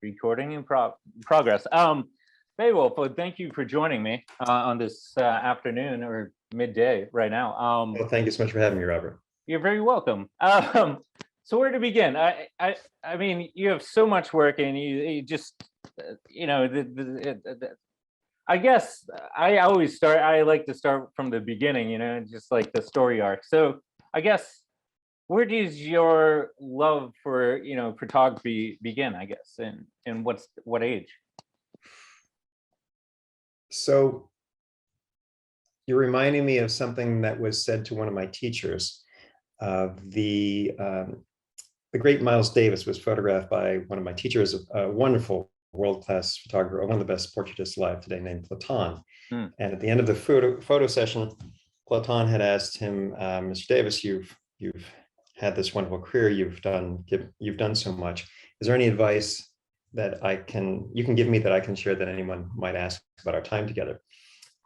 Recording in progress. Beowulf, well, thank you for joining me on this afternoon or midday right now. Well, thank you so much for having me, Robert. You're very welcome. So where to begin? I mean, you have so much work, and you just, you know, I guess I always start. I like to start from the beginning, you know, just like the story arc. So I guess, where does your love for, you know, photography begin, I guess, and what age? So you're reminding me of something that was said to one of my teachers. The great Miles Davis was photographed by one of my teachers, a wonderful world-class photographer, one of the best portraitists alive today, named Platon. And at the end of the photo session, Platon had asked him, Mr. Davis, you've had this wonderful career, you've done so much. Is there any advice that you can give me that I can share that anyone might ask about our time together?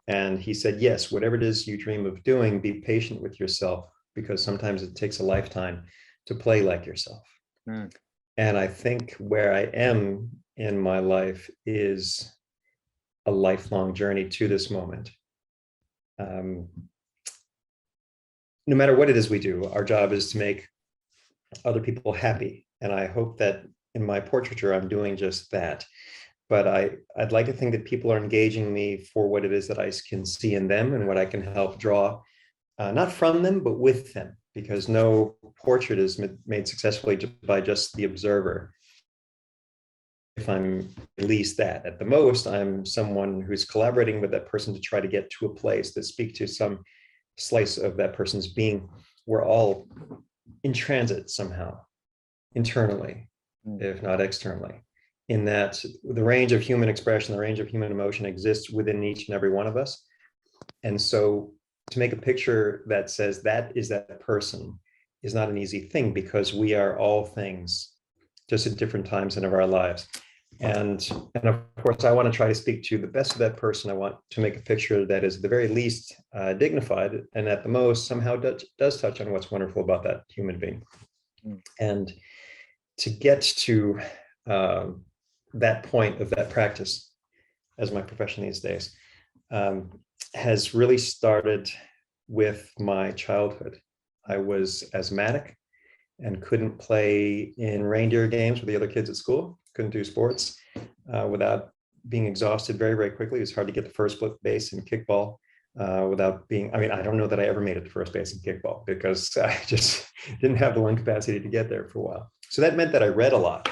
And he said, yes, whatever it is you dream of doing, be patient with yourself, because sometimes it takes a lifetime to play like yourself. And I think where I am in my life is a lifelong journey to this moment. No matter what it is we do, our job is to make other people happy. And I hope that in my portraiture, I'm doing just that. But I'd like to think that people are engaging me for what it is that I can see in them and what I can help draw, not from them, but with them, because no portrait is made successfully by just the observer. If I'm at least that, at the most, I'm someone who's collaborating with that person to try to get to a place that speak to some slice of that person's being. We're all in transit somehow, internally, if not externally, in that the range of human expression, the range of human emotion exists within each and every one of us. And so to make a picture that says that is that person is not an easy thing, because we are all things just at different times in our lives. And of course, I want to try to speak to the best of that person. I want to make a picture that is at the very least dignified, and at the most somehow does touch on what's wonderful about that human being. And to get to that point of that practice as my profession these days has really started with my childhood. I was asthmatic and couldn't play in reindeer games with the other kids at school, couldn't do sports without being exhausted very, very quickly. It was hard to get to first base in kickball without being, I mean, I don't know that I ever made it to first base in kickball because I just didn't have the lung capacity to get there for a while. So that meant that I read a lot.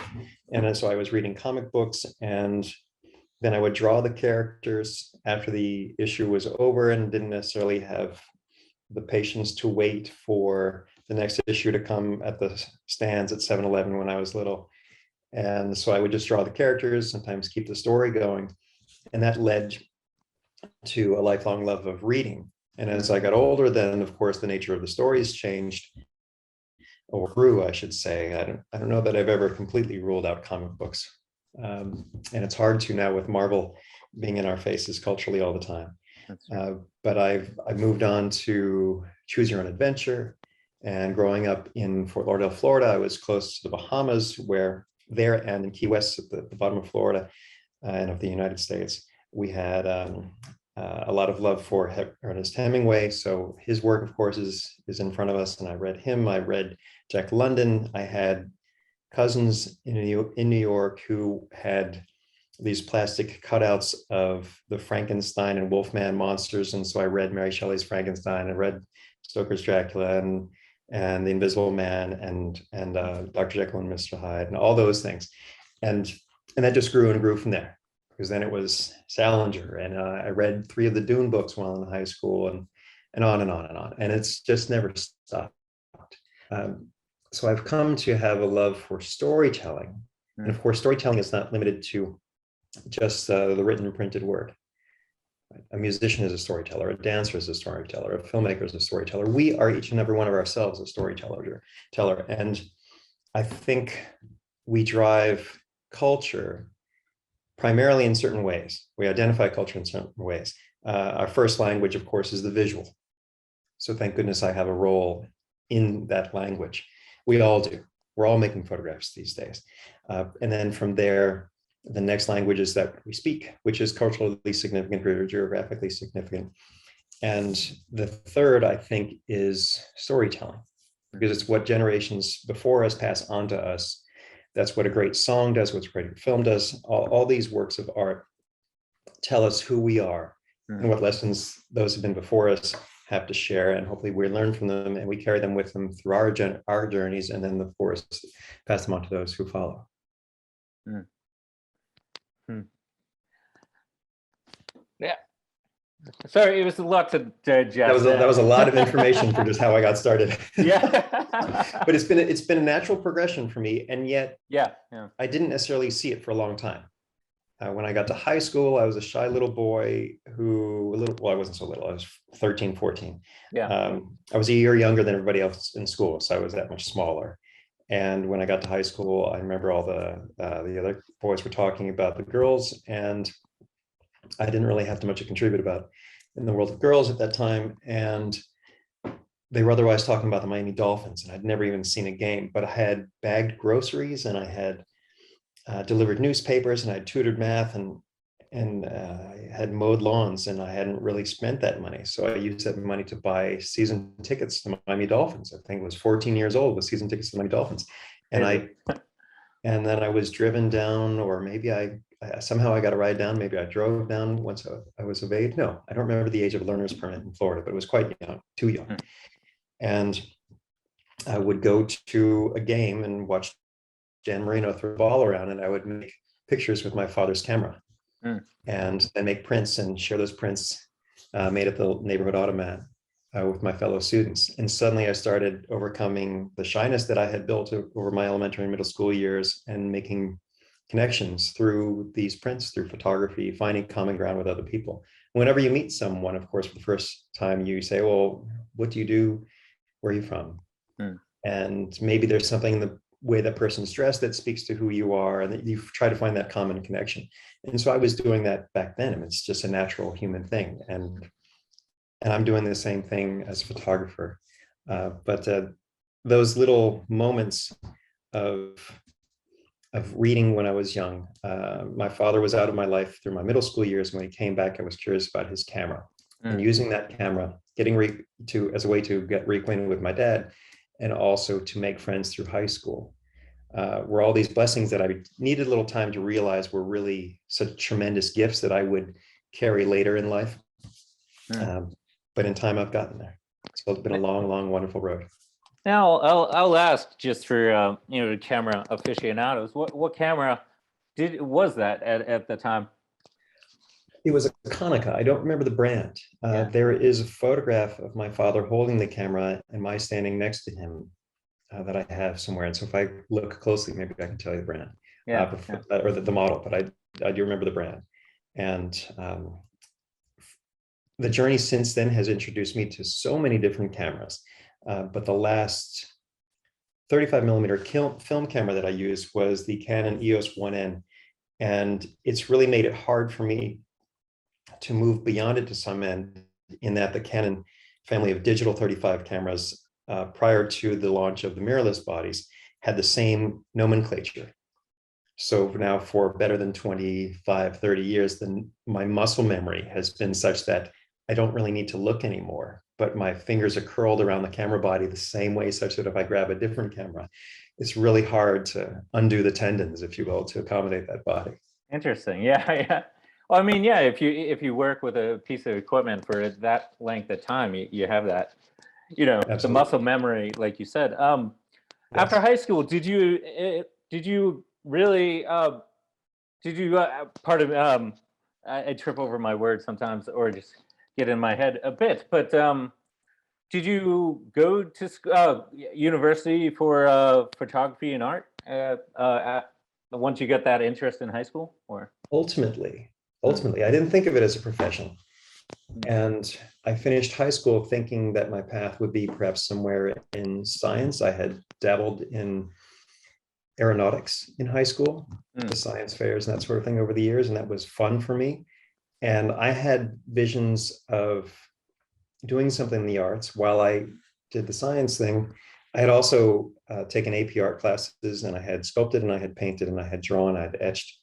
And so I was reading comic books, and then I would draw the characters after the issue was over, and didn't necessarily have the patience to wait for the next issue to come at the stands at 7-Eleven when I was little. And so I would just draw the characters, sometimes keep the story going. And that led to a lifelong love of reading. And as I got older, then of course the nature of the stories changed, or grew, I should say. I don't know that I've ever completely ruled out comic books. And it's hard to now with Marvel being in our faces culturally all the time. But I've moved on to choose your own adventure. And growing up in Fort Lauderdale, Florida, I was close to the Bahamas, where there and in Key West at the bottom of Florida and of the United States, we had a lot of love for Ernest Hemingway. So his work, of course, is in front of us. And I read him. I read Jack London. I had cousins in New York who had these plastic cutouts of the Frankenstein and Wolfman monsters. And so I read Mary Shelley's Frankenstein. I read Stoker's Dracula and The Invisible Man and Dr. Jekyll and Mr. Hyde and all those things. And that just grew and grew from there, because then it was Salinger, and I read 3 of the Dune books while in high school, and on and on and on. And it's just never stopped. So I've come to have a love for storytelling. And of course, storytelling is not limited to just the written and printed word. A musician is a storyteller, a dancer is a storyteller, a filmmaker is a storyteller. We are each and every one of ourselves a storyteller. And I think we drive culture primarily in certain ways. We identify culture in certain ways. Our first language, of course, is the visual. So thank goodness I have a role in that language. We all do. We're all making photographs these days. And then from there, The next language is that we speak, which is culturally significant or geographically significant. And the third, I think, is storytelling, because it's what generations before us pass on to us. That's what a great song does, what a great film does. All these works of art tell us who we are and what lessons those who've been before us have to share. And hopefully we learn from them and we carry them with them through our journeys, and then, of course, pass them on to those who follow. Mm. Hmm. Yeah. Sorry, it was a lot to digest. That was a lot of information for just how I got started. Yeah. But it's been a natural progression for me, and yet yeah. I didn't necessarily see it for a long time. When I got to high school, I was a shy little boy well, I wasn't so little. I was 13, 14. Yeah. I was a year younger than everybody else in school, so I was that much smaller. And when I got to high school, I remember all the other boys were talking about the girls, and I didn't really have too much to contribute about in the world of girls at that time. And they were otherwise talking about the Miami Dolphins, and I'd never even seen a game, but I had bagged groceries, and I had delivered newspapers, and I tutored math, and I had mowed lawns, and I hadn't really spent that money. So I used that money to buy season tickets to Miami Dolphins. I think I was 14 years old with season tickets to Miami Dolphins. And then I was driven down, or maybe I somehow I got a ride down. Maybe I drove down once I was of age. No, I don't remember the age of a learner's permit in Florida, but it was quite young, too young. And I would go to a game and watch Dan Marino threw a ball around, and I would make pictures with my father's camera and then make prints and share those prints made at the neighborhood automat with my fellow students. And suddenly I started overcoming the shyness that I had built over my elementary and middle school years, and making connections through these prints, through photography, finding common ground with other people. Whenever you meet someone, of course, for the first time, you say, well, what do you do? Where are you from? And maybe there's something in the way that person's dressed that speaks to who you are, and that you try to find that common connection. And so I was doing that back then, and it's just a natural human thing. And I'm doing the same thing as a photographer. But those little moments of reading when I was young, my father was out of my life through my middle school years. When he came back, I was curious about his camera, and using that camera, getting as a way to get reacquainted with my dad, and also to make friends through high school, were all these blessings that I needed a little time to realize were really such tremendous gifts that I would carry later in life. But in time, I've gotten there. So it's been a long, long, wonderful road. Now I'll ask, just for camera aficionados, what camera was that at the time? It was a Konica. I don't remember the brand. There is a photograph of my father holding the camera and my standing next to him that I have somewhere. And so if I look closely, maybe I can tell you the brand, or the model, but I do remember the brand. And the journey since then has introduced me to so many different cameras. But the last 35 millimeter film camera that I used was the Canon EOS 1N. And it's really made it hard for me to move beyond it to some end, in that the Canon family of digital 35 cameras prior to the launch of the mirrorless bodies had the same nomenclature. So now for better than 25, 30 years, then my muscle memory has been such that I don't really need to look anymore, but my fingers are curled around the camera body the same way, such that if I grab a different camera, it's really hard to undo the tendons, if you will, to accommodate that body. Interesting. Yeah. Well, I mean, yeah, if you work with a piece of equipment for that length of time, you have that, Absolutely. the muscle memory, like you said. After high school, did you really part of I trip over my words sometimes, or just get in my head a bit, but did you go to university for photography and art once you got that interest in high school? Or ultimately, I didn't think of it as a profession. And I finished high school thinking that my path would be perhaps somewhere in science. I had dabbled in aeronautics in high school, the science fairs and that sort of thing over the years, and that was fun for me. And I had visions of doing something in the arts while I did the science thing. I had also taken AP art classes, and I had sculpted, and I had painted, and I had drawn, I had etched.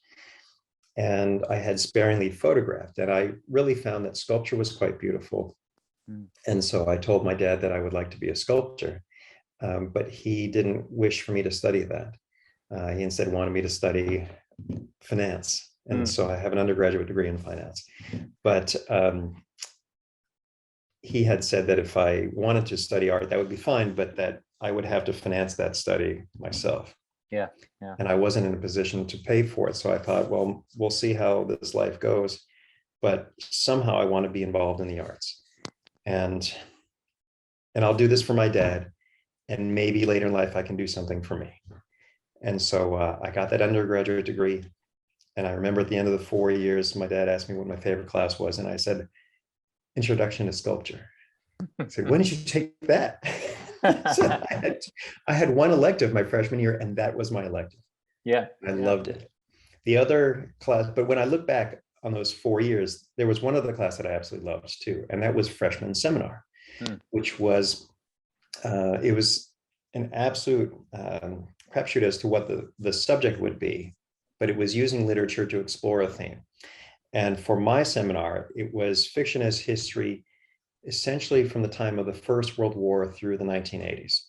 and I had sparingly photographed, and I really found that sculpture was quite beautiful. Mm. And so I told my dad that I would like to be a sculptor, but he didn't wish for me to study that. He instead wanted me to study finance. And so I have an undergraduate degree in finance. But he had said that if I wanted to study art, that would be fine, but that I would have to finance that study myself. Yeah, yeah. And I wasn't in a position to pay for it. So I thought, well, we'll see how this life goes. But somehow I want to be involved in the arts. And I'll do this for my dad. And maybe later in life, I can do something for me. And so I got that undergraduate degree. And I remember at the end of the 4 years, my dad asked me what my favorite class was. And I said, Introduction to Sculpture. I said, when did you take that? So I had one elective my freshman year, and that was my elective. Yeah. I loved it. The other class, but when I look back on those 4 years, there was one other class that I absolutely loved too. And that was freshman seminar, which was, it was an absolute crapshoot as to what the subject would be, but it was using literature to explore a theme. And for my seminar, it was fiction as history, essentially from the time of the First World War through the 1980s.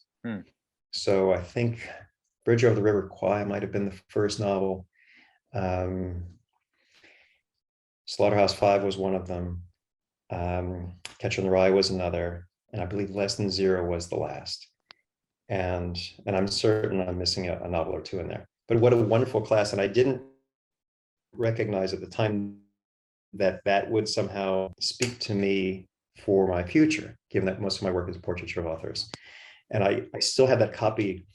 So I think Bridge Over the River Kwai might have been the first novel. Slaughterhouse-Five was one of them. Catcher in the Rye was another. And I believe Less Than Zero was the last. And I'm certain I'm missing a novel or two in there. But what a wonderful class. And I didn't recognize at the time that would somehow speak to me for my future, given that most of my work is portraiture of authors. And I still have that copy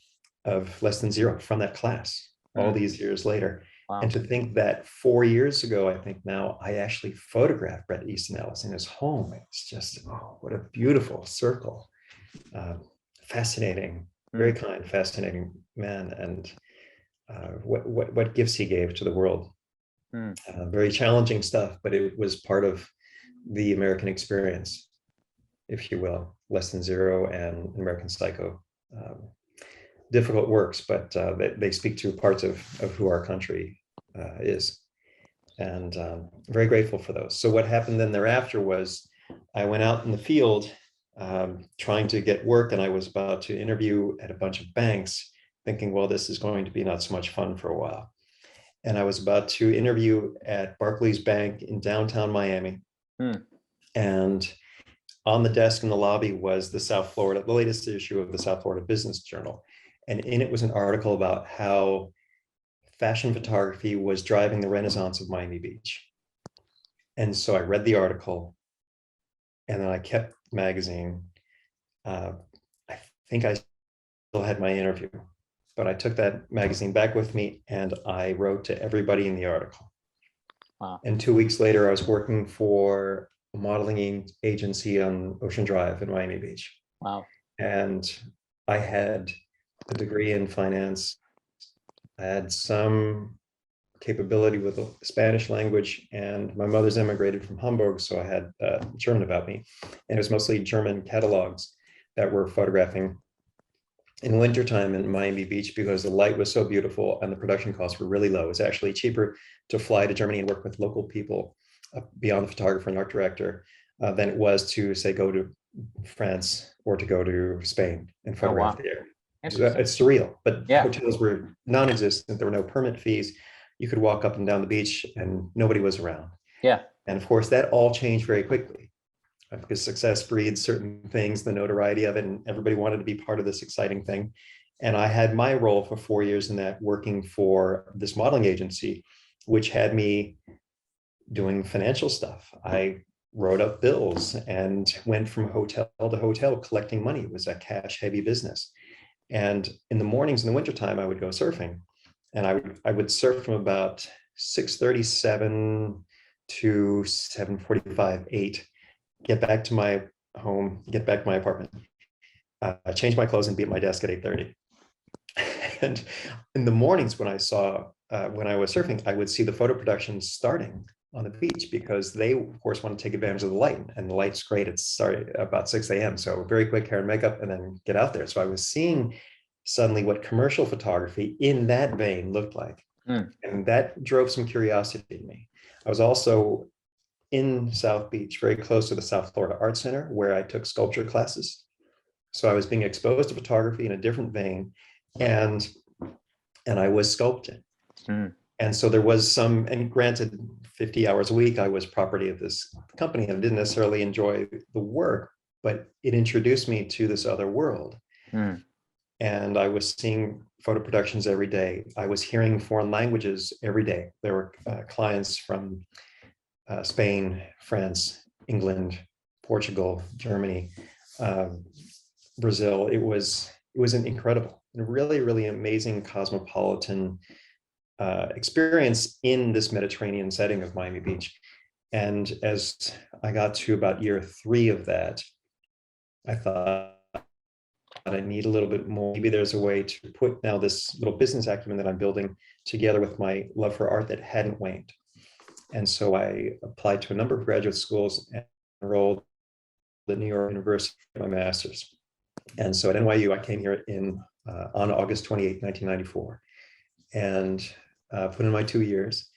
of Less Than Zero from that class all these years later. Wow. And to think that 4 years ago, I think now, I actually photographed Bret Easton Ellis in his home. It's just, oh, what a beautiful circle. Fascinating, very kind, fascinating man. And what gifts he gave to the world. Very challenging stuff, but it was part of the American experience, if you will. Less Than Zero and American Psycho. Difficult works, but they speak to parts of who our country is. And very grateful for those. So what happened then thereafter was I went out in the field trying to get work, and I was about to interview at a bunch of banks, thinking, well, this is going to be not so much fun for a while. And I was about to interview at Barclays Bank in downtown Miami. And on the desk in the lobby was the latest issue of the South Florida Business Journal. And in it was an article about how fashion photography was driving the renaissance of Miami Beach. And so I read the article, and then I kept the magazine. I think I still had my interview, but I took that magazine back with me, and I wrote to everybody in the article. Wow. And 2 weeks later, I was working for a modeling agency on Ocean Drive in Miami Beach. Wow. And I had a degree in finance. I had some capability with the Spanish language, and my mother's immigrated from Hamburg, so I had German about me. And it was mostly German catalogs that were photographing in wintertime in Miami Beach, because the light was so beautiful and the production costs were really low. It was actually cheaper to fly to Germany and work with local people beyond the photographer and art director than it was to, say, go to France or to go to Spain and photograph the area. It's surreal, but hotels were non-existent. There were no permit fees. You could walk up and down the beach and nobody was around. Yeah. And of course, that all changed very quickly, because success breeds certain things, the notoriety of it, and everybody wanted to be part of this exciting thing. And I had my role for 4 years in that, working for this modeling agency, which had me doing financial stuff. I wrote up bills and went from hotel to hotel collecting money. It was a cash heavy business. And in the mornings in the wintertime, I would go surfing, and I would surf from about 6:37 to 7:45, 8, get back to my home, get back to my apartment, change my clothes and be at my desk at 8:30. And in the mornings when I was surfing, I would see the photo production starting on the beach, because they, of course, want to take advantage of the light, and the light's great. It started about 6 a.m. So very quick hair and makeup, and then get out there. So I was seeing suddenly what commercial photography in that vein looked like. Mm. And that drove some curiosity in me. I was also in South Beach, very close to the South Florida Art Center, where I took sculpture classes. So I was being exposed to photography in a different vein, and I was sculpting. Mm. And so there was some, and granted, 50 hours a week, I was property of this company and didn't necessarily enjoy the work, but it introduced me to this other world. Mm. And I was seeing photo productions every day. I was hearing foreign languages every day. There were clients from Spain, France, England, Portugal, Germany, Brazil. It was an incredible, really, really amazing cosmopolitan experience in this Mediterranean setting of Miami Beach. And as I got to about year 3 of that, I thought I need a little bit more. Maybe there's a way to put now this little business acumen that I'm building together with my love for art that hadn't waned. And so I applied to a number of graduate schools and enrolled at New York University for my master's. And so at NYU, I came here on August 28, 1994, and put in my 2 years.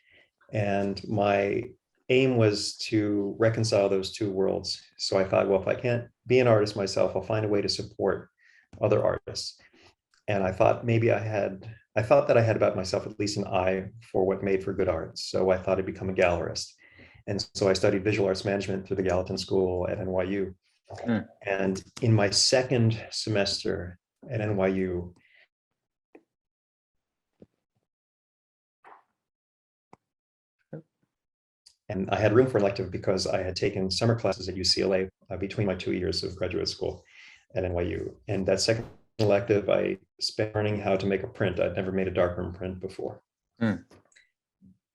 And my aim was to reconcile those two worlds. So I thought, well, if I can't be an artist myself, I'll find a way to support other artists. And I thought I thought that I had about myself at least an eye for what made for good art. So I thought I'd become a gallerist. And so I studied visual arts management through the Gallatin School at NYU. Mm. And in my second semester at NYU, and I had room for elective because I had taken summer classes at UCLA between my 2 years of graduate school at NYU. And that second elective, I spent learning how to make a print. I'd never made a darkroom print before. Mm.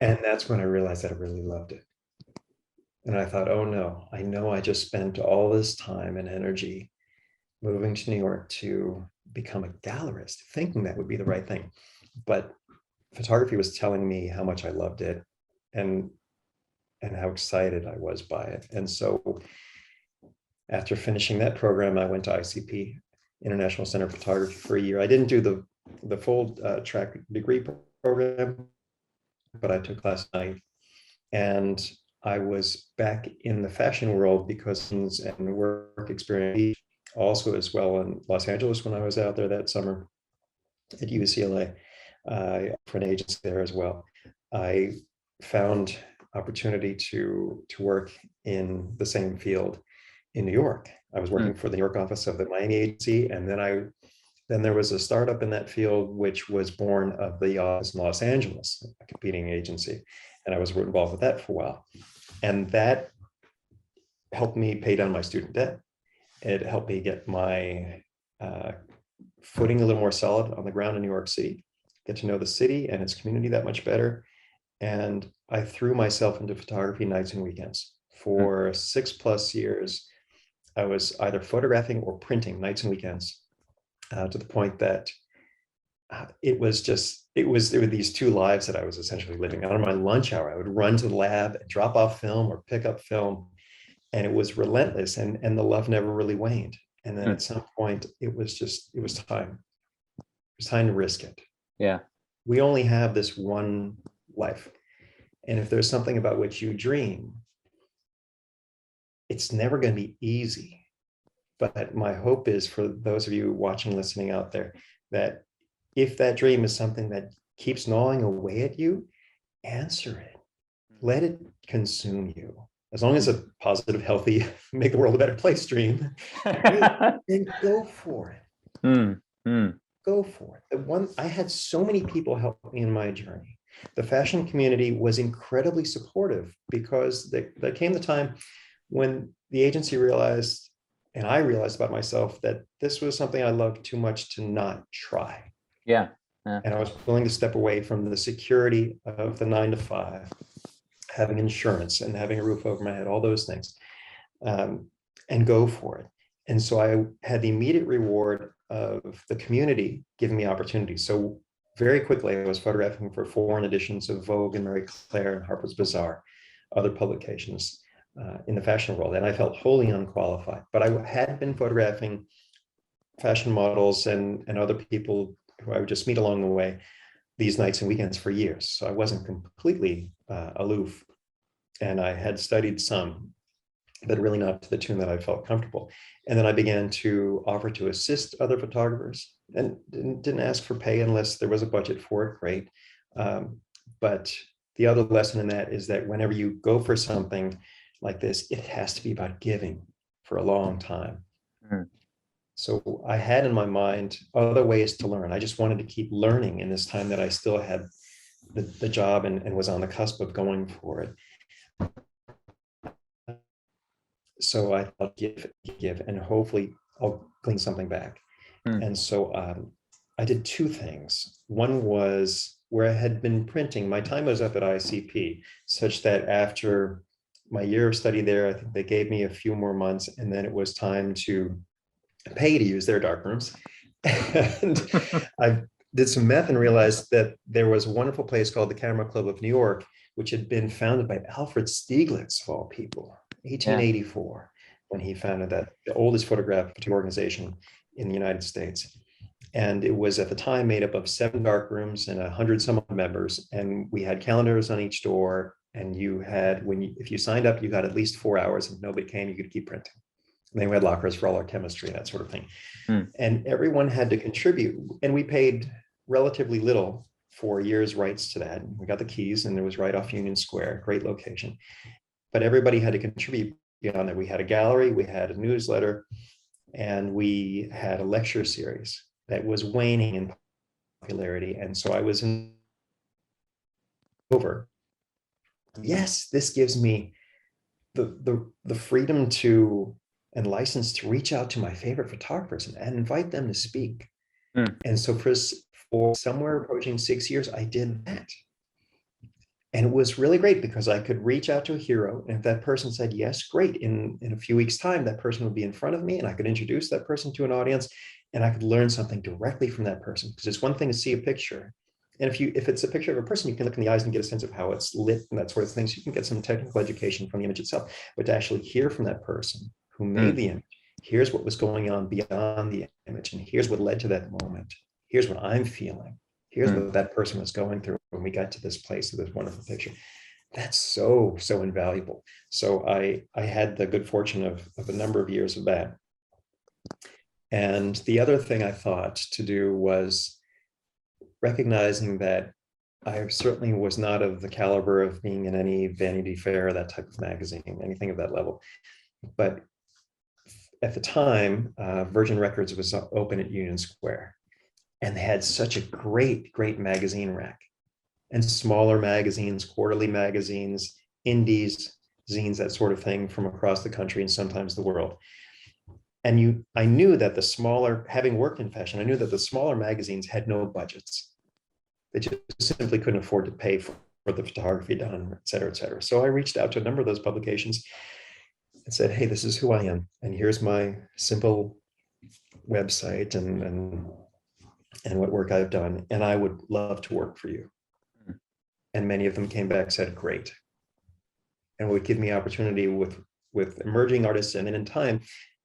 And that's when I realized that I really loved it. And I thought, oh no, I know I just spent all this time and energy moving to New York to become a gallerist, thinking that would be the right thing. But photography was telling me how much I loved it and how excited I was by it. And so after finishing that program, I went to ICP, International Center for Photography, for a year. I didn't do the full track degree program, but I took class 9. And I was back in the fashion world because and work experience also as well in Los Angeles when I was out there that summer at UCLA for an agency there as well. I found opportunity to work in the same field in New York. I was working for the New York office of the Miami agency, and then there was a startup in that field which was born of the office in Los Angeles, a competing agency, and I was involved with that for a while. And that helped me pay down my student debt. It helped me get my footing a little more solid on the ground in New York City, get to know the city and its community that much better. And I threw myself into photography nights and weekends. For 6+ years, I was either photographing or printing nights and weekends, to the point that there were these two lives that I was essentially living. On my lunch hour, I would run to the lab and drop off film or pick up film. And it was relentless, and the love never really waned. And then at some point, it was time. It was time to risk it. Yeah. We only have this one life. And if there's something about which you dream, it's never going to be easy. But my hope is for those of you watching, listening out there, that if that dream is something that keeps gnawing away at you, answer it. Let it consume you. As long as a positive, healthy, make the world a better place dream, then go for it. Go for it. I had so many people help me in my journey. The fashion community was incredibly supportive because there came the time when the agency realized, and I realized about myself, that this was something I loved too much to not try. Yeah. And I was willing to step away from the security of the 9 to 5, having insurance and having a roof over my head, all those things, and go for it. And so I had the immediate reward of the community giving me opportunities. So very quickly, I was photographing for foreign editions of Vogue and Marie Claire and Harper's Bazaar, other publications in the fashion world. And I felt wholly unqualified, but I had been photographing fashion models and other people who I would just meet along the way these nights and weekends for years. So I wasn't completely aloof. And I had studied some, but really not to the tune that I felt comfortable. And then I began to offer to assist other photographers, and didn't ask for pay unless there was a budget for it, great. But the other lesson in that is that whenever you go for something like this, it has to be about giving for a long time. Mm. So I had in my mind other ways to learn. I just wanted to keep learning in this time that I still had the job and was on the cusp of going for it. So I thought give, and hopefully I'll glean something back. Mm. And so I did two things. One was where I had been printing, my time was up at ICP, such that after my year of study there, I think they gave me a few more months, and then it was time to pay to use their darkrooms. And I did some math and realized that there was a wonderful place called the Camera Club of New York, which had been founded by Alfred Stieglitz, of all people, 1884, when he founded that, the oldest photographic organization in the United States. And it was at the time made up of 7 darkrooms and 100 some odd members. And we had calendars on each door. And you had, if you signed up, you got at least 4 hours. And if nobody came, you could keep printing. And then we had lockers for all our chemistry and that sort of thing. Mm. And everyone had to contribute. And we paid relatively little for a year's rights to that. We got the keys, and it was right off Union Square, great location. But everybody had to contribute beyond that. We had a gallery, we had a newsletter, and we had a lecture series that was waning in popularity. And so I was over. Yes, this gives me the freedom to and license to reach out to my favorite photographers and invite them to speak. Mm. And so for somewhere approaching 6 years, I did that. And it was really great because I could reach out to a hero. And if that person said yes, great. In a few weeks' time, that person would be in front of me, and I could introduce that person to an audience, and I could learn something directly from that person. Because it's one thing to see a picture. And if it's a picture of a person, you can look in the eyes and get a sense of how it's lit and that sort of thing. So you can get some technical education from the image itself. But to actually hear from that person who made the image, here's what was going on beyond the image, and here's what led to that moment. Here's what I'm feeling. Here's what that person was going through when we got to this place of this wonderful picture. That's so invaluable. So I had the good fortune of a number of years of that. And the other thing I thought to do was recognizing that I certainly was not of the caliber of being in any Vanity Fair, that type of magazine, anything of that level. But at the time, Virgin Records was open at Union Square. And they had such a great magazine rack, and smaller magazines, quarterly magazines, indies, zines, that sort of thing from across the country and sometimes the world. And I knew that the smaller, having worked in fashion, I knew that the smaller magazines had no budgets. They just simply couldn't afford to pay for the photography done, et cetera, et cetera. So I reached out to a number of those publications and said, hey, this is who I am. And here's my simple website and what work I've done, and I would love to work for you. And many of them came back and said, great. And would give me opportunity with emerging artists. And then in time,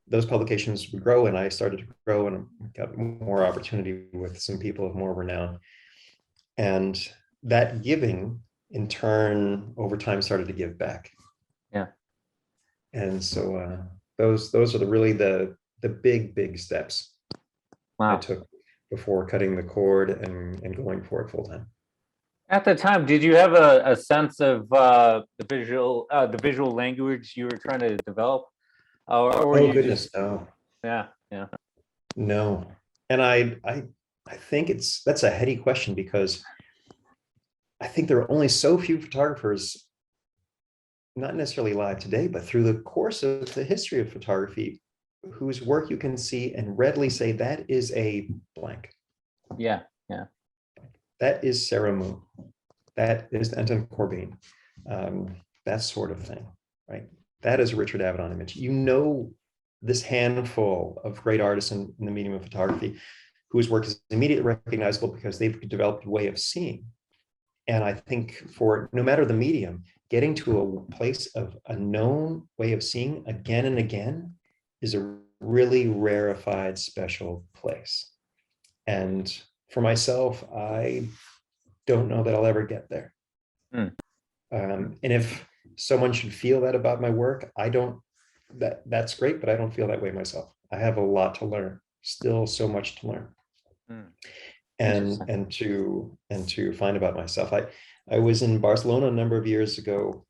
those publications would grow, and I started to grow and got more opportunity with some people of more renown. And that giving, in turn, over time started to give back. Yeah. And so those are really the big steps I took before cutting the cord and going for it full time. At the time, did you have a sense of the visual language you were trying to develop? Or oh goodness, no. Yeah. No. And I think that's a heady question, because I think there are only so few photographers, not necessarily alive today, but through the course of the history of photography, whose work you can see and readily say that is a blank. Yeah. That is Sarah Moon. That is Anton Corbijn. That sort of thing, right? That is a Richard Avedon image. You know, this handful of great artists in the medium of photography whose work is immediately recognizable because they've developed a way of seeing. And I think for no matter the medium, getting to a place of a known way of seeing again and again is a really rarefied, special place. And for myself, I don't know that I'll ever get there. Mm. And if someone should feel that about my work, I don't, that's great, but I don't feel that way myself. I have a lot to learn, still so much to learn. Mm. And to find about myself. I was in Barcelona a number of years ago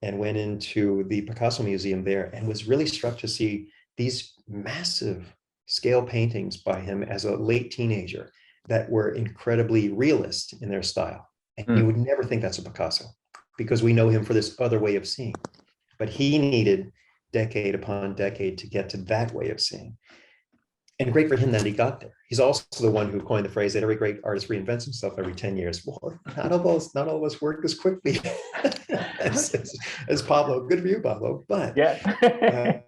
and went into the Picasso Museum there and was really struck to see these massive scale paintings by him as a late teenager that were incredibly realist in their style. And you would never think that's a Picasso because we know him for this other way of seeing. But he needed decade upon decade to get to that way of seeing. And great for him that he got there. He's also the one who coined the phrase that every great artist reinvents himself every 10 years. Well, not all of us work as quickly as Pablo. Good for you, Pablo. But yeah.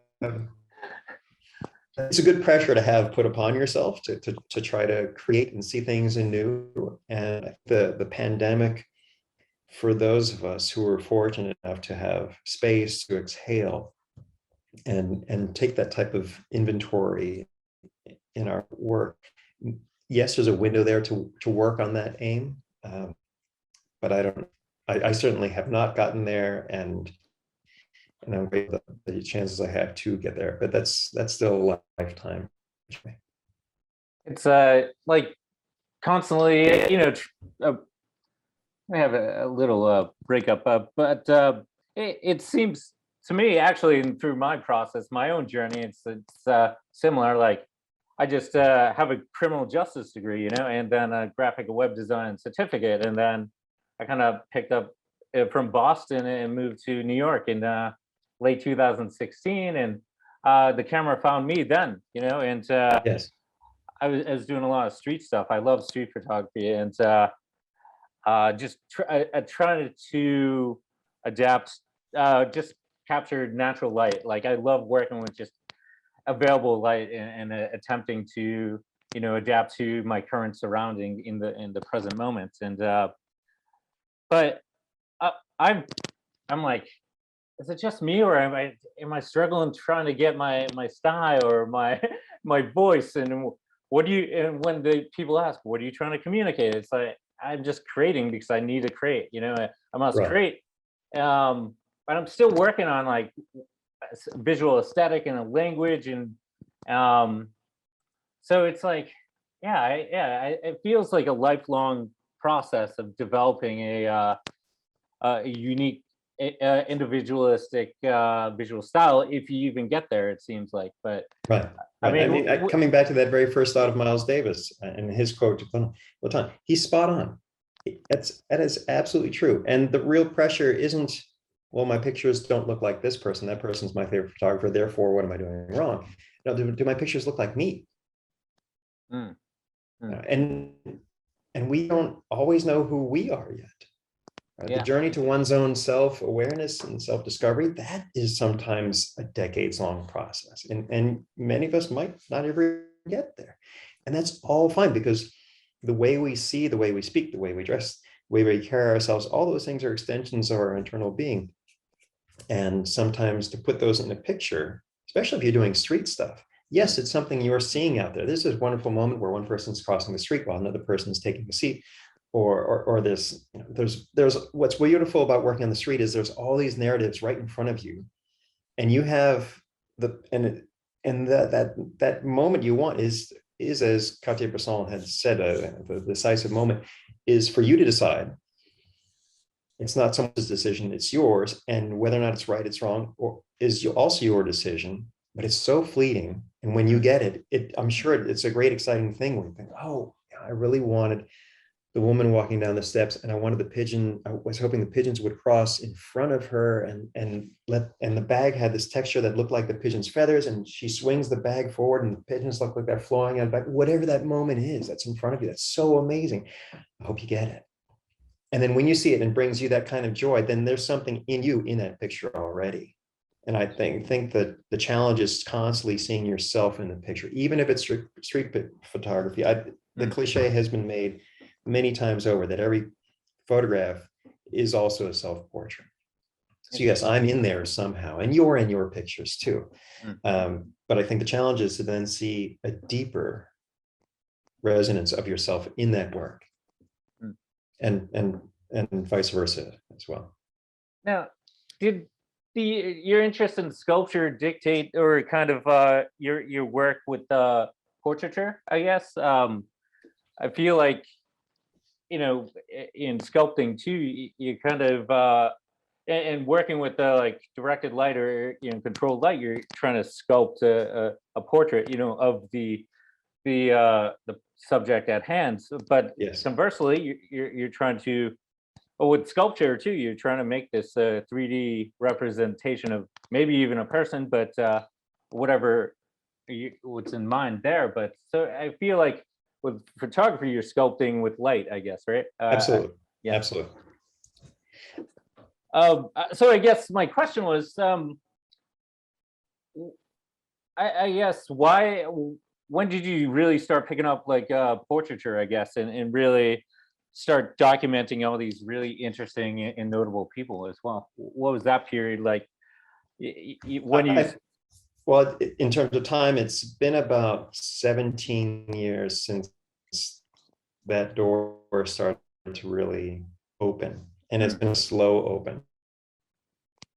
It's a good pressure to have put upon yourself to try to create and see things anew. And the pandemic, for those of us who were fortunate enough to have space to exhale and take that type of inventory in our work, yes, there's a window there to work on that aim, but I certainly have not gotten there, and I'm grateful for the chances I have to get there, but that's still a lifetime. It's like constantly, I have a little breakup, but it seems to me, actually, and through my process, my own journey, it's similar. Like, I just have a criminal justice degree, and then a graphic web design certificate, and then I kind of picked up from Boston and moved to New York in late 2016, and the camera found me then, and Yes. I was doing a lot of street stuff. I love street photography, and just trying to adapt, just capture natural light. Like, I love working with just available light and attempting to adapt to my current surrounding in the present moment. And but I'm like, is it just me, or am I struggling trying to get my style or my my voice? And and when the people ask, what are you trying to communicate, it's like, I'm just creating because I need to create, I must Right. create. But I'm still working on like visual aesthetic and a language, and so it's like, it feels like a lifelong process of developing a unique individualistic visual style, if you even get there, it seems like. But Right. I mean, coming back to that very first thought of Miles Davis and his quote to Platon, he's spot on. That is absolutely true. And the real pressure isn't, well, my pictures don't look like this person. That person's my favorite photographer. Therefore, what am I doing wrong? No, do my pictures look like me? And we don't always know who we are yet. Right? Yeah. The journey to one's own self-awareness and self-discovery, that is sometimes a decades-long process. And many of us might not ever get there. And that's all fine, because the way we see, the way we speak, the way we dress, the way we carry ourselves, all those things are extensions of our internal being. And sometimes to put those in a picture, especially if you're doing street stuff, yes, it's something you're seeing out there. This is a wonderful moment where one person's crossing the street while another person is taking a seat. Or this, there's what's beautiful about working on the street is there's all these narratives right in front of you, and you have that moment you want is as Cartier-Bresson had said, the decisive moment is for you to decide. It's not someone's decision, it's yours, and whether or not it's right, it's wrong, or is also your decision. But it's so fleeting, and when you get it, I'm sure it's a great exciting thing when you think, oh, I really wanted the woman walking down the steps, and I was hoping the pigeons would cross in front of her, and the bag had this texture that looked like the pigeon's feathers, and she swings the bag forward and the pigeons look like they're flying out back. Whatever that moment is that's in front of you, that's so amazing. I hope you get it. And then when you see it and brings you that kind of joy, then there's something in you in that picture already. And I think that the challenge is constantly seeing yourself in the picture, even if it's street photography. The cliche has been made many times over that every photograph is also a self-portrait. So yes, I'm in there somehow, and you're in your pictures too. But I think the challenge is to then see a deeper resonance of yourself in that work. and vice versa as well. Now, did your interest in sculpture dictate or kind of your work with portraiture, I guess? I feel like, in sculpting too, you kind of and working with like directed light or controlled light, you're trying to sculpt a portrait, of the subject at hand. But Yes, conversely, you're trying to, with sculpture too, you're trying to make this 3D representation of maybe even a person, but whatever what's in mind there. But so I feel like with photography, you're sculpting with light, I guess, right? absolutely, Yeah. absolutely. So I guess my question was, I guess when did you really start picking up like portraiture, I guess, and really start documenting all these really interesting and notable people as well? What was that period like? When you Well, in terms of time, it's been about 17 years since that door started to really open. And it's been a slow open,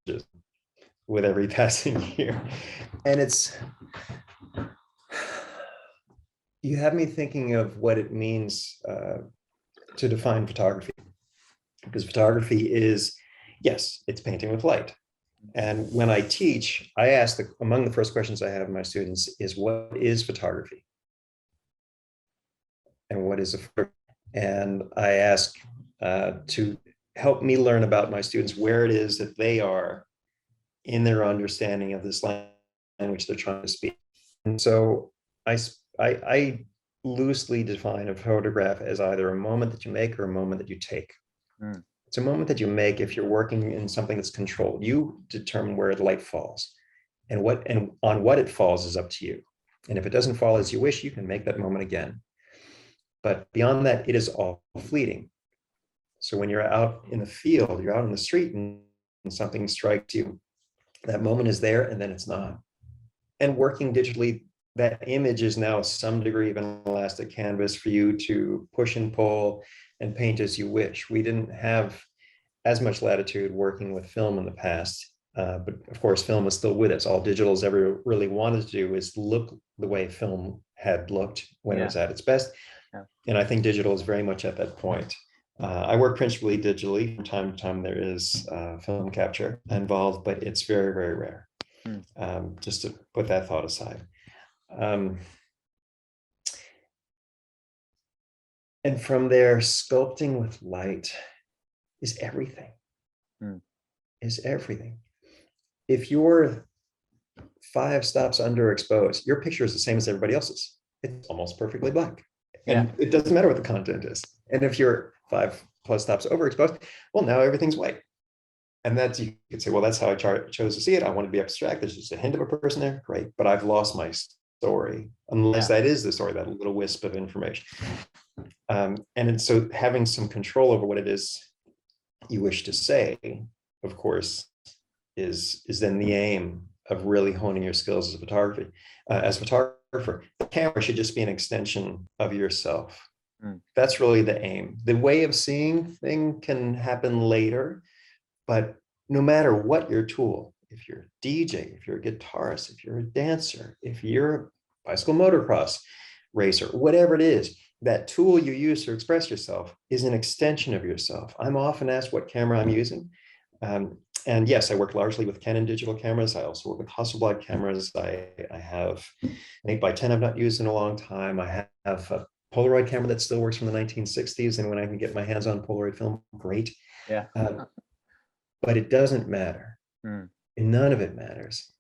just with every passing year. And you have me thinking of what it means to define photography. Because photography is, yes, it's painting with light. And when I teach, I ask among the first questions I have my students is, what is photography? And what is a photography? And I ask to help me learn about my students, where it is that they are in their understanding of this language they're trying to speak. And so I loosely define a photograph as either a moment that you make or a moment that you take. It's a moment that you make if you're working in something that's controlled. You determine where the light falls, and on what it falls is up to you. And if it doesn't fall as you wish, you can make that moment again. But beyond that, it is all fleeting. So when you're out in the field, you're out in the street and something strikes you, that moment is there and then it's not. And working digitally, that image is now some degree of an elastic canvas for you to push and pull and paint as you wish. We didn't have as much latitude working with film in the past, but of course, film is still with us. All digitals ever really wanted to do is look the way film had looked when it was at its best. And I think digital is very much at that point. I work principally digitally. From time to time, there is film capture involved, but it's very, very rare. Just to put that thought aside. And from there, sculpting with light is everything. Is everything. If you're 5 stops underexposed, your picture is the same as everybody else's. It's almost perfectly black. And it doesn't matter what the content is. And if you're 5+ stops overexposed, well, now everything's white. And that's, you could say, well, that's how I chose to see it. I want to be abstract. There's just a hint of a person there. Great. But I've lost my story, unless that is the story, that little wisp of information. And so having some control over what it is you wish to say, of course, is then the aim of really honing your skills as a photographer. The camera should just be an extension of yourself. That's really the aim. The way of seeing thing can happen later, but no matter what your tool, if you're a DJ, if you're a guitarist, if you're a dancer, if you're a bicycle motocross racer, whatever it is, that tool you use to express yourself is an extension of yourself. I'm often asked what camera I'm using. And yes, I work largely with Canon digital cameras. I also work with Hasselblad cameras. I have an 8x10 I've not used in a long time. I have a Polaroid camera that still works from the 1960s. And when I can get my hands on Polaroid film, great. But it doesn't matter. None of it matters.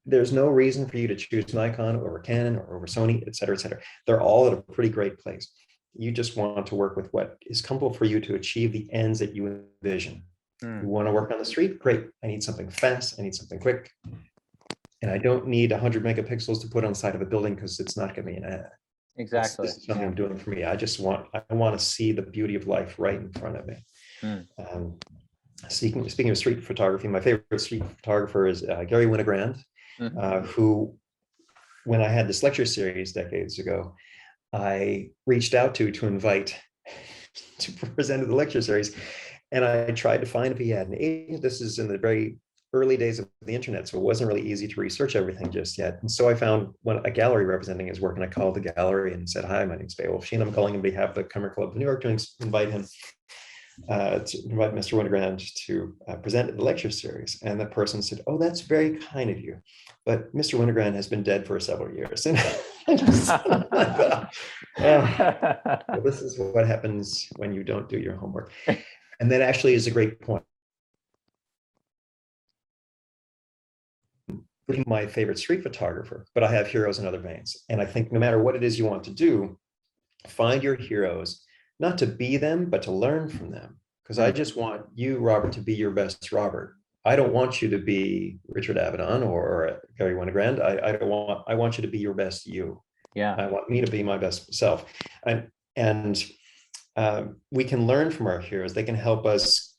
There's no reason for you to choose Nikon over Canon or over Sony, et cetera, et cetera. They're all at a pretty great place. You just want to work with what is comfortable for you to achieve the ends that you envision. You want to work on the street? Great. I need something fast. I need something quick. And I don't need 100 megapixels to put on the side of a building because it's not going to be an ad. Exactly. This is something I'm doing for me. I want to see the beauty of life right in front of me. Speaking of street photography, my favorite street photographer is Gary Winogrand, who, when I had this lecture series decades ago, I reached out to invite to present at the lecture series. And I tried to find if he had an agent. This is in the very early days of the internet, so it wasn't really easy to research everything just yet. And so I found a gallery representing his work, and I called the gallery and said, "Hi, my name's Beowulf Sheehan. I'm calling on behalf of the Camera Club of New York to invite Mr. Winogrand to present at the lecture series." And the person said, "Oh, that's very kind of you, but Mr. Winogrand has been dead for several years." And I just thought, well, this is what happens when you don't do your homework. And that actually is a great point. My favorite street photographer, but I have heroes in other veins. And I think no matter what it is you want to do, find your heroes, not to be them, but to learn from them. Because I just want you, Robert, to be your best Robert. I don't want you to be Richard Avedon or Gary Winogrand. I want you to be your best you. Yeah. I want me to be my best self. And we can learn from our heroes. They can help us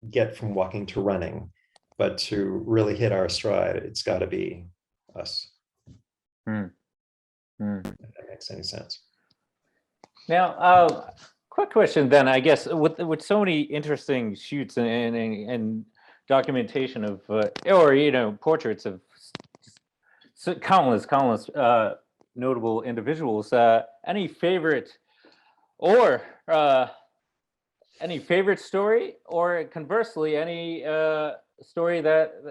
get from walking to running. But to really hit our stride, it's got to be us. If that makes any sense. Now, quick question then, I guess, with so many interesting shoots and documentation of, or, portraits of countless notable individuals, any favorite story, or conversely, any story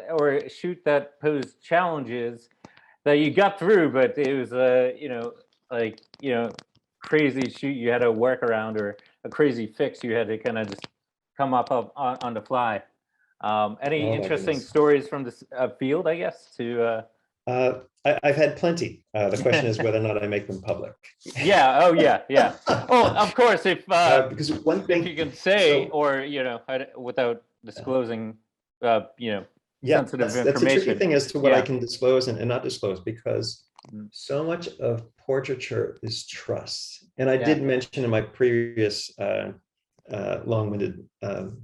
or shoot that posed challenges that you got through, but it was crazy shoot you had to work around, or a crazy fix you had to kind of just come up on the fly. Any interesting stories from this field, I guess, to I've had plenty. The question is whether or not I make them public. Yeah. Oh, yeah. Yeah. Oh, of course. If because one thing, if you can say, or without disclosing, sensitive that's information. That's a tricky thing as to what I can disclose and not disclose, because so much of portraiture is trust. And I did mention in my previous long-winded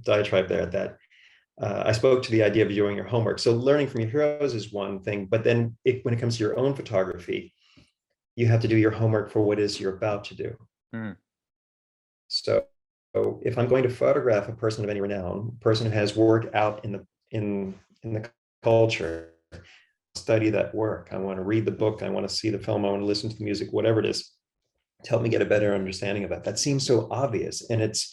diatribe there that I spoke to the idea of doing your homework. So learning from your heroes is one thing, but then when it comes to your own photography, you have to do your homework for what it is you're about to do. So if I'm going to photograph a person of any renown, a person who has work out in the culture, study that work. I want to read the book. I want to see the film. I want to listen to the music, whatever it is, to help me get a better understanding of that. That seems so obvious, and it's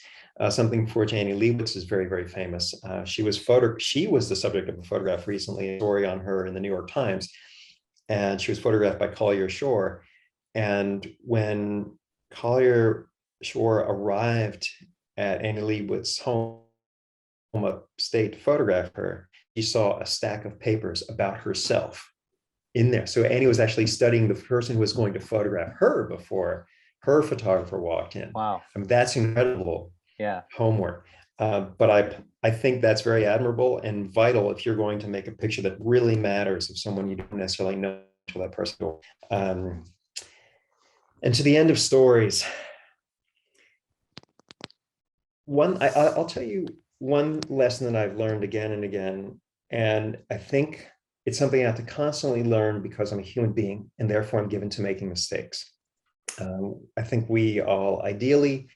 something for Annie Leibovitz is very, very famous. She was the subject of a photograph recently, a story on her in the New York Times, and she was photographed by Collier Shore. And when Collier Shore arrived at Annie Leibovitz's home upstate to photograph her, he saw a stack of papers about herself in there. So Annie was actually studying the person who was going to photograph her before her photographer walked in. Wow. I mean, that's incredible homework. But I think that's very admirable and vital if you're going to make a picture that really matters of someone you don't necessarily know until that person. And to the end of stories, I'll tell you one lesson that I've learned again and again, and I think it's something I have to constantly learn because I'm a human being and therefore I'm given to making mistakes. I think we all ideally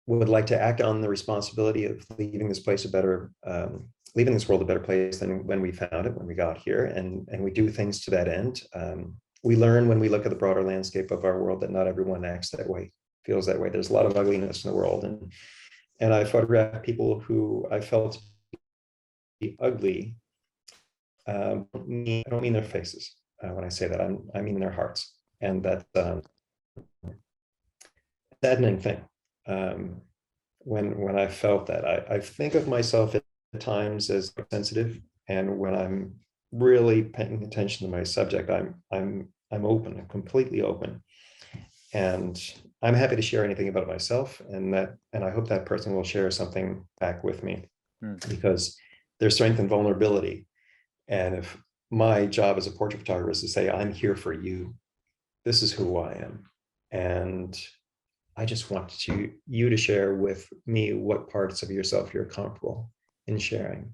would like to act on the responsibility of leaving this place leaving this world a better place than when we found it, when we got here, and we do things to that end. We learn when we look at the broader landscape of our world that not everyone acts that way, feels that way. There's a lot of ugliness in the world, and I photograph people who I felt to be ugly. I don't mean their faces when I say that. I mean their hearts, and that's a saddening thing. When I felt that, I think of myself at times as sensitive, and when I'm really paying attention to my subject, I'm open, I'm completely open, and I'm happy to share anything about myself, and I hope that person will share something back with me, because there's strength in vulnerability. And if my job as a portrait photographer is to say, I'm here for you, this is who I am, and I just want you to share with me what parts of yourself you're comfortable in sharing,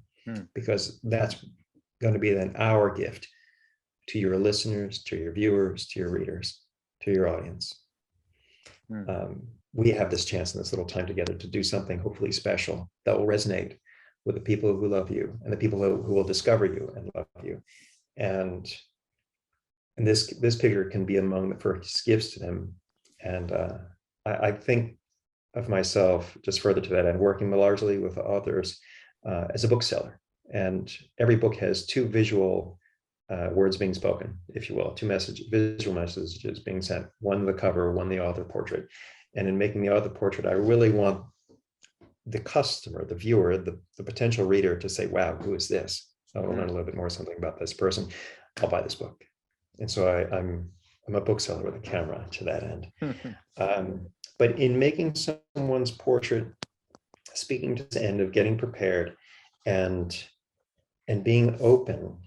because that's going to be then our gift to your listeners, to your viewers, to your readers, to your audience. we have this chance in this little time together to do something hopefully special that will resonate with the people who love you and the people who will discover you and love you. And this picture can be among the first gifts to them. And I think of myself, just further to that end, working largely with authors as a bookseller. And every book has two visual words being spoken, if you will, two visual messages being sent, one the cover, one the author portrait. And in making the author portrait, I really want the customer, the viewer, the potential reader to say, wow, who is this? I want to learn a little bit more something about this person. I'll buy this book. And so I'm a bookseller with a camera to that end. But in making someone's portrait, speaking to the end of getting prepared and being open,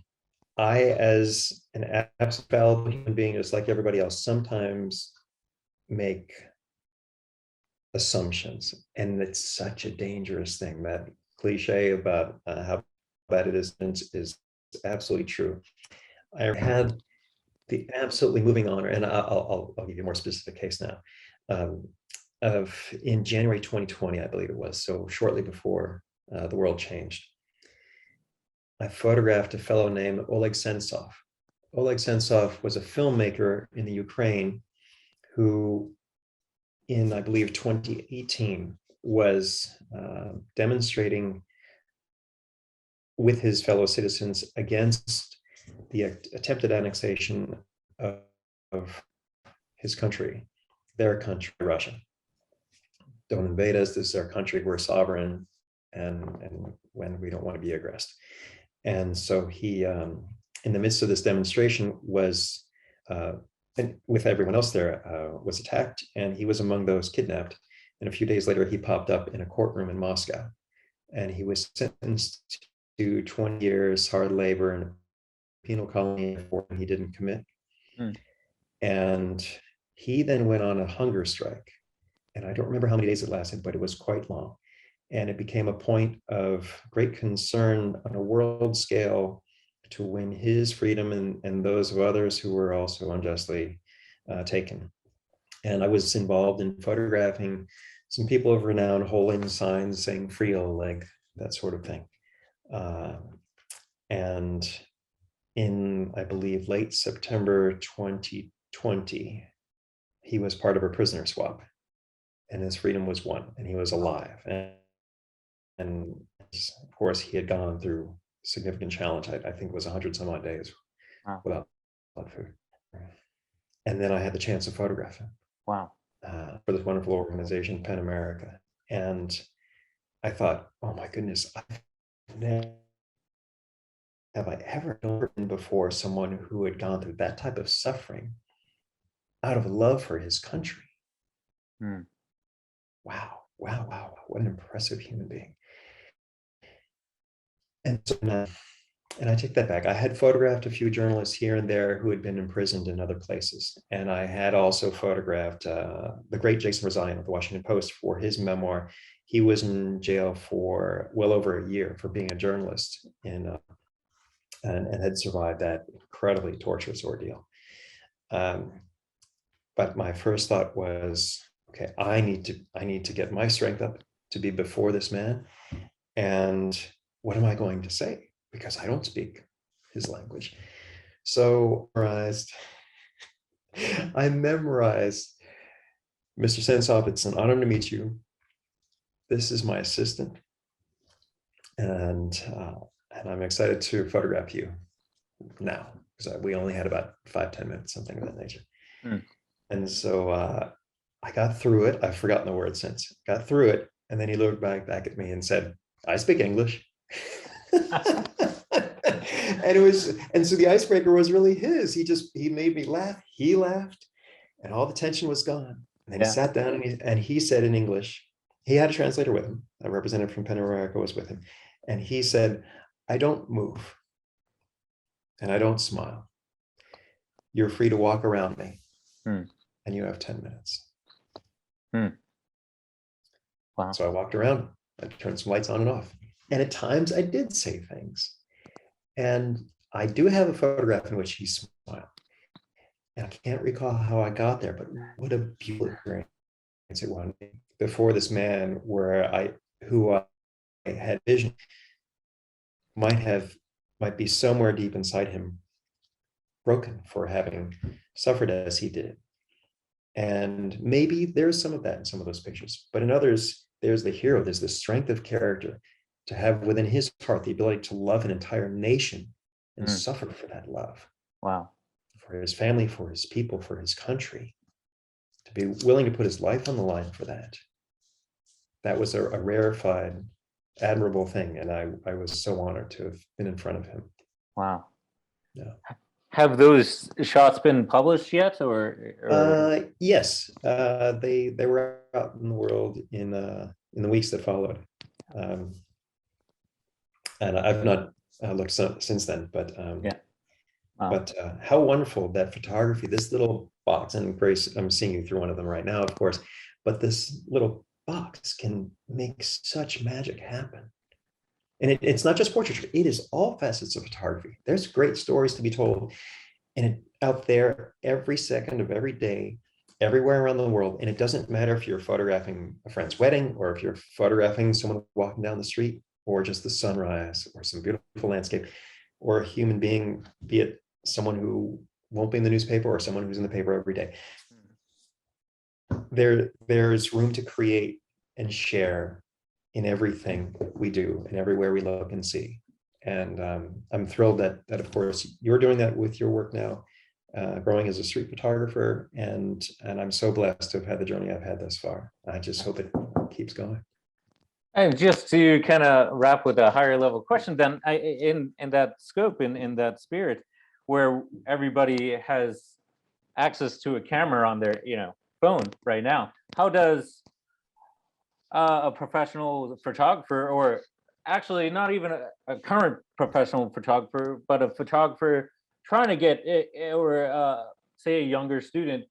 I, as an absolute fallible human being, just like everybody else, sometimes make assumptions. And it's such a dangerous thing. That cliche about how bad it is absolutely true. I had the absolutely moving honor, and I'll give you a more specific case now, of in January 2020, I believe it was, so shortly before the world changed, I photographed a fellow named Oleg Sentsov. Oleg Sentsov was a filmmaker in the Ukraine who, in, I believe, 2018, was demonstrating with his fellow citizens against the attempted annexation of his country, their country, Russia. Don't invade us, this is our country, we're sovereign, and when we don't want to be aggressed. And so he, in the midst of this demonstration, was, and with everyone else there, was attacked, and he was among those kidnapped. And a few days later, he popped up in a courtroom in Moscow, and he was sentenced to 20 years hard labor in a penal colony for he didn't commit. And he then went on a hunger strike. And I don't remember how many days it lasted, but it was quite long. And it became a point of great concern on a world scale to win his freedom and those of others who were also unjustly taken. And I was involved in photographing some people of renown holding signs saying "Free Oleg," that sort of thing. And in, I believe, late September 2020, he was part of a prisoner swap, and his freedom was won, and he was alive. And of course, he had gone through significant challenge. I think it was 100 some odd days without food. And then I had the chance to photograph him. Wow. For this wonderful organization, Pen America. And I thought, oh my goodness, have I ever known before someone who had gone through that type of suffering out of love for his country? Wow, wow, wow, what an impressive human being. And so, and I take that back. I had photographed a few journalists here and there who had been imprisoned in other places. And I had also photographed the great Jason Rezaian of the Washington Post for his memoir. He was in jail for well over a year for being a journalist and had survived that incredibly torturous ordeal. But my first thought was, okay, I need to get my strength up to be before this man. And what am I going to say? Because I don't speak his language. So I memorized, Mr. Sentsov, it's an honor to meet you. This is my assistant. And I'm excited to photograph you now, because we only had about 5-10 minutes, something of that nature. And so I got through it. I've forgotten the word since. Got through it. And then he looked back at me and said, I speak English. And so the icebreaker was really his. He made me laugh. He laughed, and all the tension was gone. And then he sat down and he said in English, he had a translator with him. A representative from Pen America was with him. And he said, I don't move and I don't smile. You're free to walk around me and you have 10 minutes. Wow. So I walked around, I turned some lights on and off. And at times I did say things. And I do have a photograph in which he smiled. And I can't recall how I got there, but what a beautiful experience at one before this man who I had vision might be somewhere deep inside him broken for having suffered as he did. And maybe there's some of that in some of those pictures, but in others, there's the hero, there's the strength of character to have within his heart the ability to love an entire nation and suffer for that love. Wow. For his family, for his people, for his country, to be willing to put his life on the line for that. That was a rarefied, admirable thing. And I was so honored to have been in front of him. Wow. Yeah. Have those shots been published yet, or? Yes, they were out in the world in the weeks that followed, and I've not looked since then. But Yeah. Wow. But how wonderful that photography, this little box, and Grace, I'm seeing you through one of them right now, of course, but this little box can make such magic happen. And it's not just portraiture, it is all facets of photography. There's great stories to be told, and out there every second of every day, everywhere around the world. And it doesn't matter if you're photographing a friend's wedding, or if you're photographing someone walking down the street, or just the sunrise, or some beautiful landscape, or a human being, be it someone who won't be in the newspaper or someone who's in the paper every day. There's room to create and share in everything we do and everywhere we look and see. And I'm thrilled that of course you're doing that with your work now, growing as a street photographer, and I'm so blessed to have had the journey I've had thus far. I just hope it keeps going. And just to kind of wrap with a higher level question, then, in that scope, in that spirit, where everybody has access to a camera on their phone right now, how does a professional photographer, or actually not even a current professional photographer, but a photographer trying to get or say a younger student,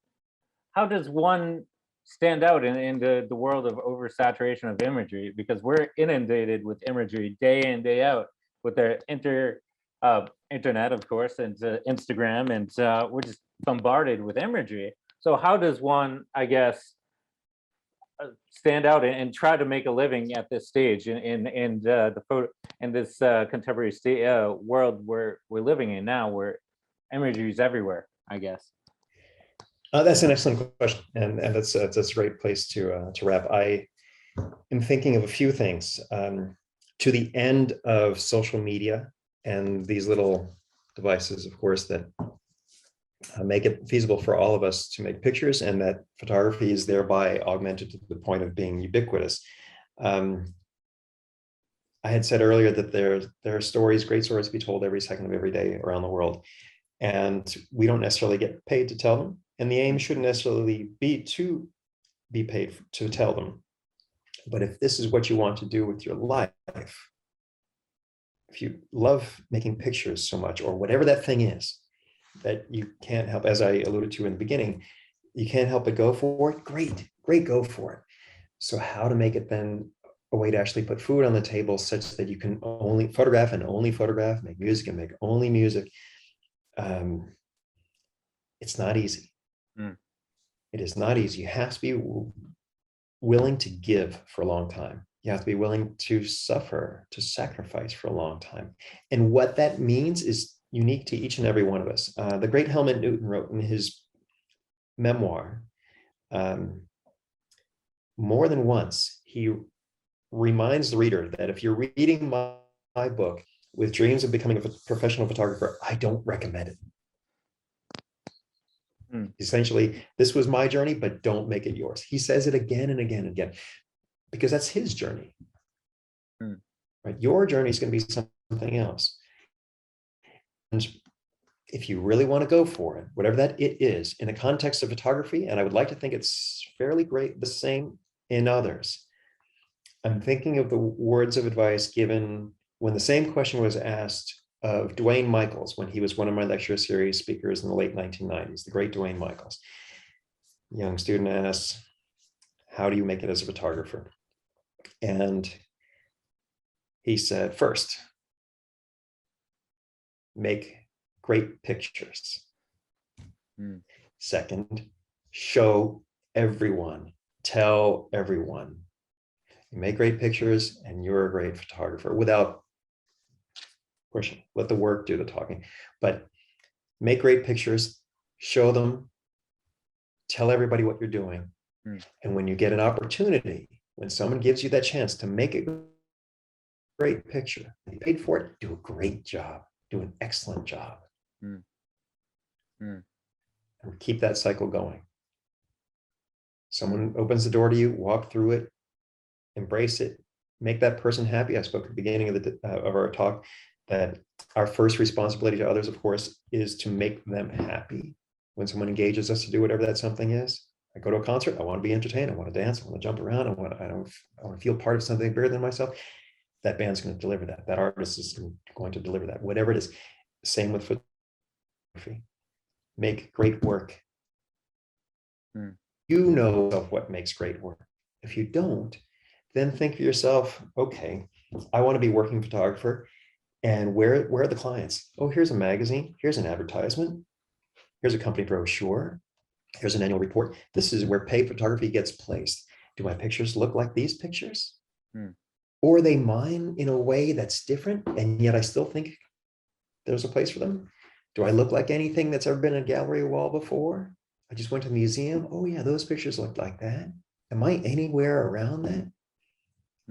how does one stand out in the world of oversaturation of imagery? Because we're inundated with imagery day in, day out, with their internet, of course, and Instagram, and we're just bombarded with imagery. So how does one, I guess, stand out and try to make a living at this stage in the photo, in this contemporary world where we're living in now, where imagery is everywhere, I guess? That's an excellent question, and that's a great place to wrap. I am thinking of a few things. To the end of social media and these little devices, of course, that make it feasible for all of us to make pictures, and that photography is thereby augmented to the point of being ubiquitous. I had said earlier that there are stories, great stories to be told every second of every day around the world, and we don't necessarily get paid to tell them. And the aim shouldn't necessarily be to be paid to tell them. But if this is what you want to do with your life, if you love making pictures so much, or whatever that thing is that you can't help, as I alluded to in the beginning, you can't help but go for it, great, go for it. So how to make it then a way to actually put food on the table, such that you can only photograph and only photograph, make music and make only music. It's not easy. It is not easy. You have to be willing to give for a long time. You have to be willing to suffer, to sacrifice for a long time. And what that means is unique to each and every one of us. The great Helmut Newton wrote in his memoir, more than once, he reminds the reader that if you're reading my book with dreams of becoming a professional photographer, I don't recommend it. Essentially, this was my journey, but don't make it yours. He says it again and again and again, because that's his journey. Right? Your journey is going to be something else. And if you really want to go for it, whatever that it is, in the context of photography, and I would like to think it's fairly great the same in others. I'm thinking of the words of advice given when the same question was asked of Dwayne Michaels, when he was one of my lecture series speakers in the late 1990s, the great Dwayne Michaels. Young student asks, how do you make it as a photographer? And he said, first, make great pictures. Second, show everyone tell everyone. You make great pictures and you're a great photographer without pushing. Let the work do the talking. But make great pictures, show them, tell everybody what you're doing. And when you get an opportunity, when someone gives you that chance to make a great picture, you paid for it, do a great job, do an excellent job. And keep that cycle going. Someone opens the door to you, walk through it, embrace it, make that person happy. I spoke at the beginning of our talk that our first responsibility to others, of course, is to make them happy. When someone engages us to do whatever that something is, I go to a concert, I want to be entertained, I want to dance, I want to jump around, I want to feel part of something bigger than myself. That band's going to deliver that. That artist is going to deliver that. Whatever it is. Same with photography. Make great work. You know what makes great work. If you don't, then think for yourself, okay, I want to be a working photographer. And where are the clients? Oh, here's a magazine. Here's an advertisement. Here's a company brochure. Here's an annual report. This is where paid photography gets placed. Do my pictures look like these pictures? Or are they mine in a way that's different? And yet I still think there's a place for them. Do I look like anything that's ever been in a gallery wall before? I just went to the museum. Oh yeah, those pictures look like that. Am I anywhere around that?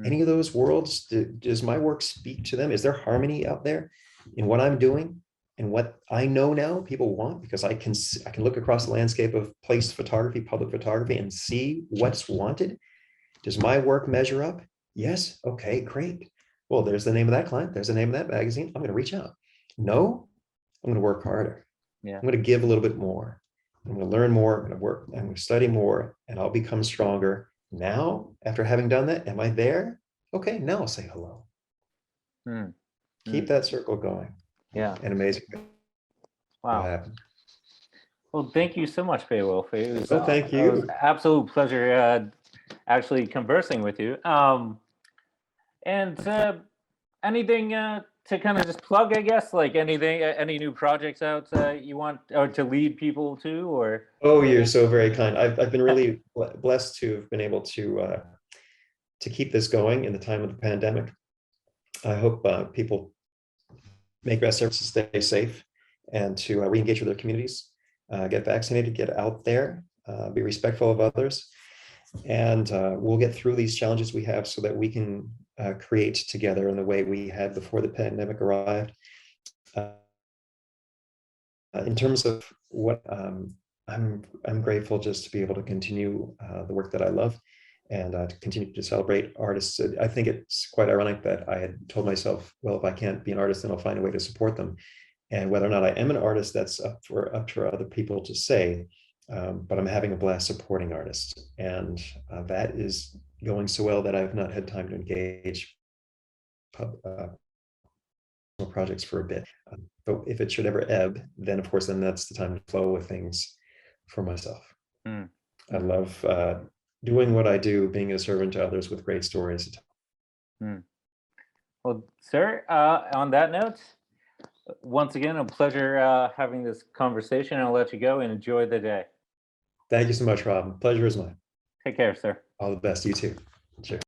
Any of those worlds, does my work speak to them? Is there harmony out there in what I'm doing and what I know now people want? Because I can look across the landscape of place photography, public photography, and see what's wanted. Does my work measure up? Yes. Okay, great. Well, there's the name of that client. There's the name of that magazine. I'm going to reach out. No, I'm going to work harder. I'm going to give a little bit more. I'm going to learn more. I'm going to work. I'm going to study more, and I'll become stronger. Now, after having done that, am I there? Okay, now I'll say hello. Keep that circle going. And amazing. Wow. Well, thank you so much, Beowulf. It was, thank you. It was absolute pleasure actually conversing with you. And anything to kind of just plug, I guess, like anything, any new projects out you want or to lead people to, or? Oh, you're so very kind. I've been really blessed to have been able to keep this going in the time of the pandemic. I hope people make best efforts to stay safe and to re-engage with their communities, get vaccinated, get out there, be respectful of others. And we'll get through these challenges we have so that we can create together in the way we had before the pandemic arrived. In terms of what I'm grateful just to be able to continue the work that I love and to continue to celebrate artists. I think it's quite ironic that I had told myself, well, if I can't be an artist, then I'll find a way to support them. And whether or not I am an artist, that's up for other people to say. But I'm having a blast supporting artists, and that is going so well that I've not had time to engage projects for a bit. But if it should ever ebb, then of course, then that's the time to flow with things for myself. I love doing what I do, being a servant to others with great stories to tell. Well, sir, on that note, once again, a pleasure having this conversation. I'll let you go and enjoy the day. Thank you so much, Rob. Pleasure is mine. Take care, sir. All the best. You too. Sure.